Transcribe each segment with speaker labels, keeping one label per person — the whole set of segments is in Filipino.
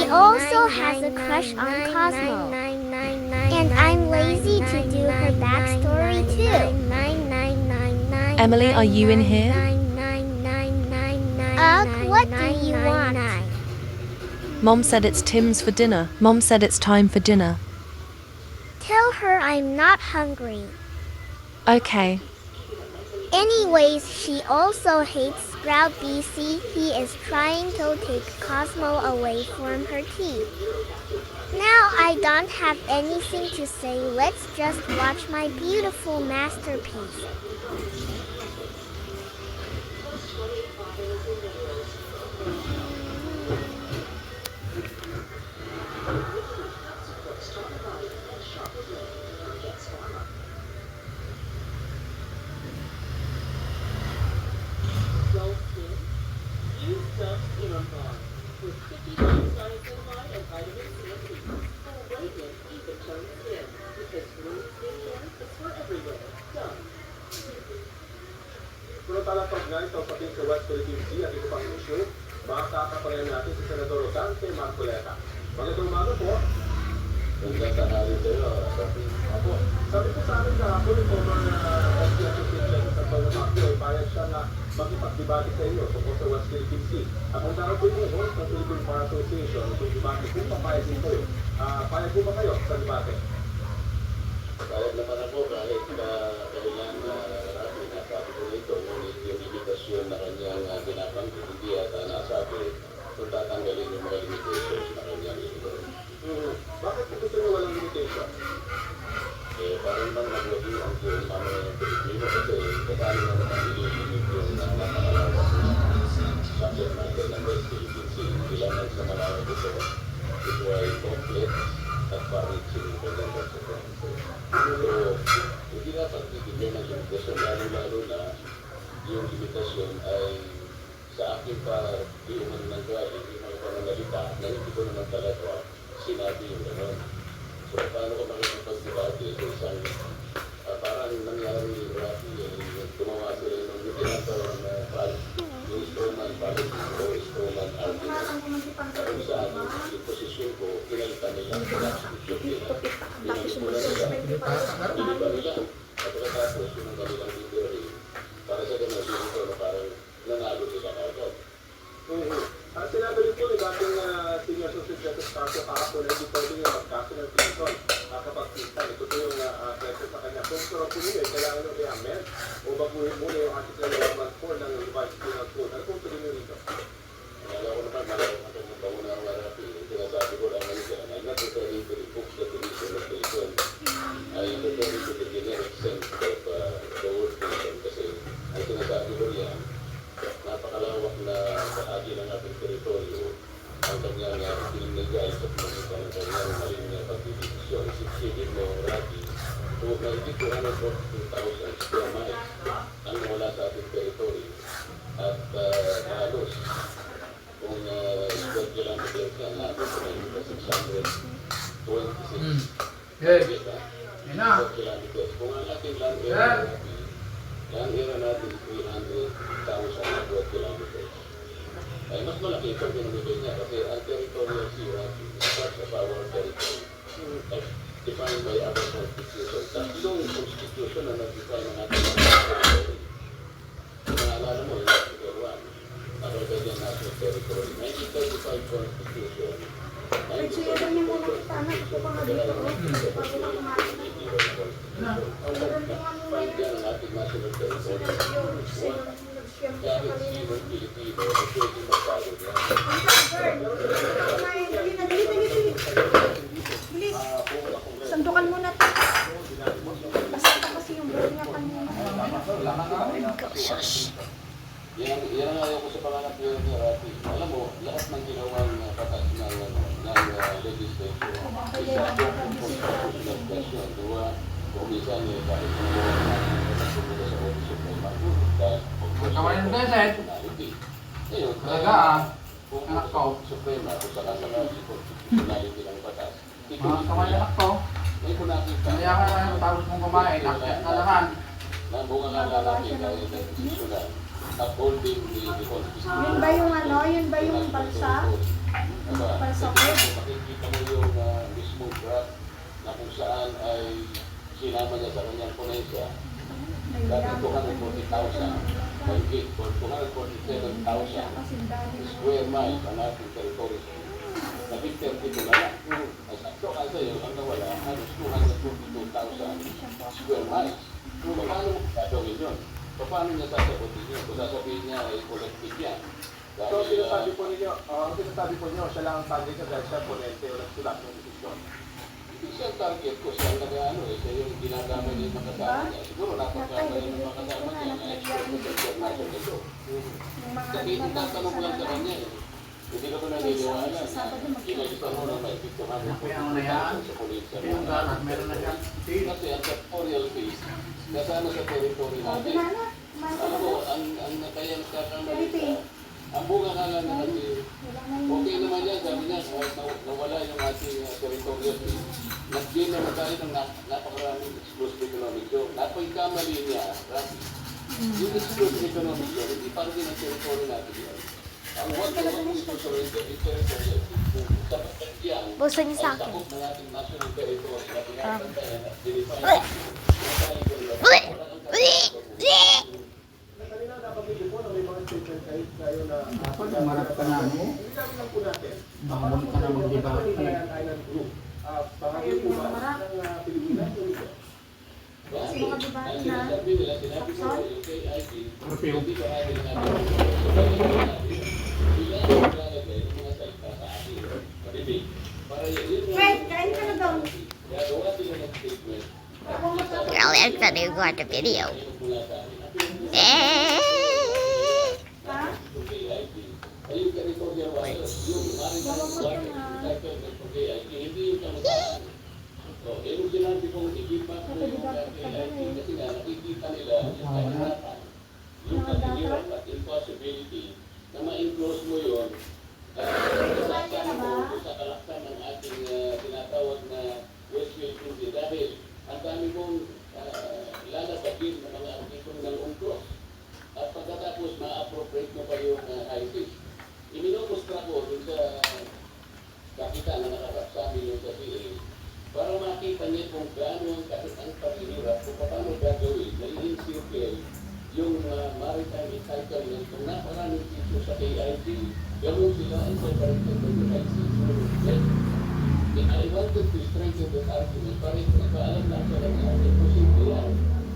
Speaker 1: She also has a crush on Cosmo. And I'm lazy to do her backstory too.
Speaker 2: Emily, are you in here?
Speaker 1: Ugh, what do you want?
Speaker 2: Mom said it's Tim's for dinner. Mom said it's time for dinner.
Speaker 1: Tell her I'm not hungry.
Speaker 2: Okay.
Speaker 1: Anyways, she also hates Sprout BC. He is trying to take Cosmo away from her team. Now I don't have anything to say. Let's just watch my beautiful masterpiece.
Speaker 3: Sunod talapag nga ito pati sa West Philippine Sea at ito pang issue, makakakaparehan natin si Senador Dante Marcoleta. Magandang umaga po. Magandang tanghali sa'yo, Sabi. Apo, sabi po sa akin kahapon yung former SC Association sa Pagpapakyo ay payag siya na makipagdebate sa inyo tungkol sa West Philippine Sea. At ang tawag po ito ng Philippine Bar Association, itong debate kung papayag din kayo. Payag po ba kayo sa debate?
Speaker 4: Payag naman ako kahit kailangan nasabi ko nito, ngunit yung limitasyon na kanyang pinapanggit, hindi yata nasabi kung tatanggalin yung mga limitations na kanyang ito.
Speaker 3: Bakit po gusto nyo walang limitation?
Speaker 4: Parang bang nagwagi ang yung mga Pilipino kasi kasali na naman ililimit yung napakalawak na subject matter ng West Philippine Sea. Kailangan sa malawak ito, ito ay complete at far-reaching independent consequences. So, hindi dapat bibigyan ng limitasyon, lalo-lalo na yung limitasyon ay sa akin pa di umano ng galing, yung mga pananalita na hindi ko naman talaga sinabi yung gano'n. So, paano ko makikipag-debate sa isang parang nangyari Rafi, gumawa sila ng tinatawag na yung strawman policy o strawman argument. Kung saan yung posisyon ko, pinalitan nila ang substitution nila. Pinalimulan nila, diniba nila. At pagkatapos yung kanilang theory, para sa ganun, dito na parang nanalo sila kagad.
Speaker 3: Sinabi rin po ni dating Senior Associate Justice Carso kahapon na hindi pwede yung magkaso ng Clinton kapag kita. Ito po yung question sa kanya. Kung sarap po nyo, kailangan nyo i-amend o baguhin muna yung Article 114 ng Revised Penal Code. Ano pong tuloy nyo rito?
Speaker 4: Alam ko naman, ako ng panguna ng Rafi, sinasabi ko lang ano dyan, I'm not referring to the book's definition of prison. I'm referring to the generic sense of the word prison kasi ang sinasabi ko yan, napakalawak na bahagi ng ating teritoryo ang kanyang pinimigay sa pamamagitan ng kanyang maling na pagdidisyon. Isipsipin mo, Rafi, kung mahigit 242,000 square miles ang wala sa ating teritoryo at halos kung square kilometer ka, natin sa mga 626 square kilometers. Kung ang ating land area natin 300,000 square kilometers. Ay mas malaki ito pinamigay niya kasi ang territorial sea is part of our territory as defined by our constitution. Tatlong constitution na nag-define ng ating territory. Kung naalala mo, yung Article 1, our Guardian National Territory, 1935 Constitution, 1945 yan ang ating national territory. Kahit sinong Pilipino na pwede magpagod yan.
Speaker 5: Bilis. Sandukan mo na ito. Basta kasi yung buhay niya kanina.
Speaker 4: Yan ang ayaw ko sa panganap niya ni Rafi. Alam mo, lahat ng ginawa isa, interpretation. Dua, kung minsan eh, kahit mga nagpupunta sa Office of Primatur, dahil
Speaker 6: Kawain ng deset.
Speaker 4: ngayon,
Speaker 6: Talaga ah.
Speaker 4: kung
Speaker 6: Anak ko.
Speaker 4: Suprema, kung saka sa constitutionality ng batas,
Speaker 6: Mga kawain anak ko.
Speaker 4: may kung nakita,
Speaker 6: Kaya ka na tapos mong kumain. Nakit na naman.
Speaker 4: na bunga nga lalaki dahil nag-decisional, upholding the constitution.
Speaker 5: Yun ba yung ano? Yun ba yung balsa? Balsa ko?
Speaker 4: Makikita mo yung mismong draft na kung saan ay sinama niya sa kanyang ponensya dati 240,000 mahigit or 247,000 square miles ang ating territory. Naging 32 na lang. Sakto ka sa'yo, ang nawala, halos 242,000 square miles. Kung paano mo gagawin yun? Paano niya sasagutin yun? Kung sasabihin niya ay collective yan.
Speaker 3: So, sinasabi po ninyo, ang sinasabi po niyo, siya lang ang target niya dahil siya ponente o nagsulat ng desisyon.
Speaker 4: Hindi siya ang target ko, siya ang nag-ano eh, siya yung ginagama niya yung makasama niya. Siguro napagkama niya yung makasama niya na expert na sa international ito.
Speaker 5: Yung mga
Speaker 4: Kasi itatanong ko lang sa kanya eh. Hindi ka ba naniniwala na kinalista mo na may 500 sa police sa
Speaker 6: Yung garat, meron na siyang tea.
Speaker 4: kasi ang sectorial fees, nasama sa territory natin.
Speaker 5: Banana.
Speaker 4: Alam mo, ang kaya nagkakamali ka, ang bunga nga lang na kasi, okay naman yan, sabi niya, nawala yung ating territorial fees. Nag-gain naman tayo ng napakaraming exclusive economic zone. Napagkamali niya, Rafi. Yung exclusive economic zone, hindi para din ang territory natin yan. Ang wag na wag ito sa territorial fees, dapat yan,
Speaker 1: Buso niyo sa
Speaker 4: ay
Speaker 1: akin.
Speaker 4: sakop ng ating national territory na pinapantayan at dinifine.
Speaker 3: Kanina nabanggit niyo po na may mga statement kayo na
Speaker 6: Dapat umarap ka na ano.
Speaker 3: Hindi lang po natin.
Speaker 6: Mahamon ka na mag-debate.
Speaker 3: Himalayan Island Group. Bahagi po ba ng Pilipinas o hindi?
Speaker 5: Kasi mga debate
Speaker 4: Ang
Speaker 5: na.
Speaker 4: sinasabi nila, sinabi ko yung KIP,
Speaker 6: Curfew.
Speaker 4: hindi ba natin natin bigla ang maglalagay ng mga salita sa atin. Pag-ibig. Para yun
Speaker 5: Wait, kain ka na daw.
Speaker 4: kaya gawa sila ng statement.
Speaker 1: Well, I'm gonna record the video.
Speaker 4: Mula sa atin.
Speaker 5: Ha?
Speaker 4: Yung KIP. Ay yung territorial waters, yung maritime water ng KIP, hindi yung kamutaan. So, yung sinabi kong ikipa ko yung KIP kasi nga nakikita nila yung kahirapan, yung kahirap at impossibility na ma-enclose mo yun sa kalaksan ng ating tinatawag na West Philippine Sea dahil ang dami mong lalabagin ng mga artikong ng UNCLOS at pagkatapos ma-appropriate mo pa yung ISIS. Iminumustra ko dun sa kakita na nakarap sa amin yung sa CA para makita niya kung gaano ang paghihirap kung paano gagawin na i-encircle yung maritime entitlement kung naparaming sityo sa KIT, gano'n sila ang separated by the ICC. I wanted to strengthen that argument para ipaalam lang sa lang posible yan.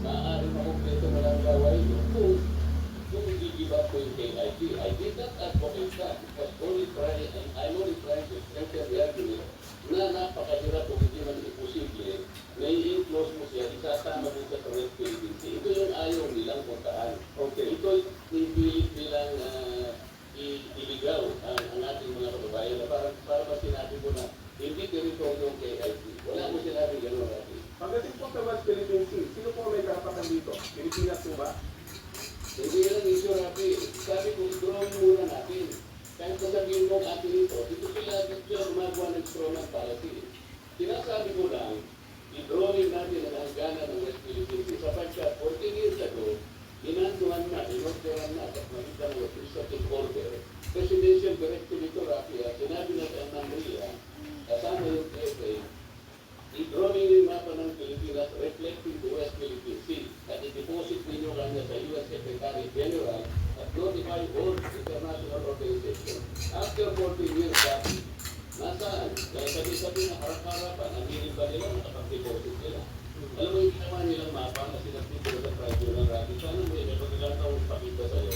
Speaker 4: Maaaring makumpleto mo lang gawin yun kung i-give up ko yung KIT. I did not advocate that because I'm only trying to strengthen the argument na napakahirap kung hindi man imposible na i-enclose mo siya, isasama mo sa West Philippine Sea. Ito yung ayaw nilang puntaan. Okay. Ito yung pilit nilang iligaw ang ating mga kababayan na para ba sinabi ko na hindi teritoryo ng KIT. Wala mo sinabi gano'n natin.
Speaker 3: Pagdating po sa West Philippine Sea, sino po may karapatan dito? Pilipinas po ba?
Speaker 4: Hindi lang issue natin. Sabi ko, i-drawing muna natin. Kahit sasabihin mo atin ito, dito sila gumagawa ng strongman policy. Sinasabi ko lang, i-drawing natin ang hangganan ng West Philippine Sea sapagkat 14 years ago, inanduhan na, inorderan na at makita ng administrative order. Presidential Directive ito, Rafi, sinabi na sa Mandaria, kasama yung PFA, i-drawing yung mapa ng Pilipinas reflecting the West Philippine Sea at i-deposit ninyo kanya sa U.S. Secretary General at notify all international organizations. After 14 years, Rafi, nasaan? Dahil sabi-sabi na harap-harapan, ang hiling ba nila nakapag-deposit nila? Alam mo yung ginawa nilang mapa na sinagpito sa tribunal, Rafi, sana mo yun, kung ilang taong ipakita sa'yo.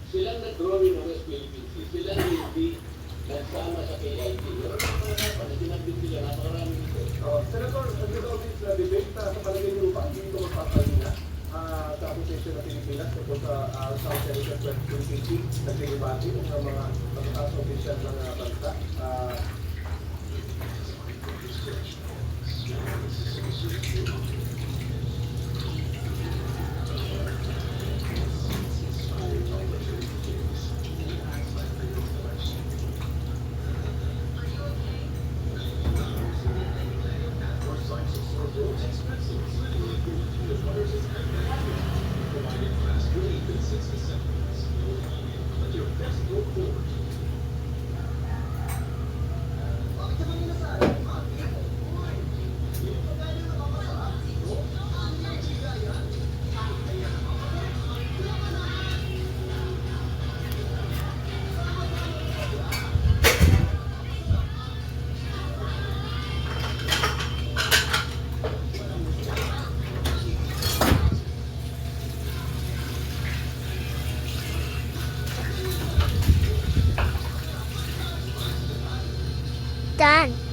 Speaker 4: Silang nag-drawing ng West Philippine Sea, silang hindi nagsama sa KIT. Meron ang mga mapa na sinagpito sila, napakaraming ito.
Speaker 3: Senator, ang gagawin sa debate sa palagay niyo ba, hindi ko magpapalina sa association ng Pilipinas tungkol sa South American West Philippine Sea, nagdebate ng mga pagkakasopisyan ng bansa.
Speaker 1: done.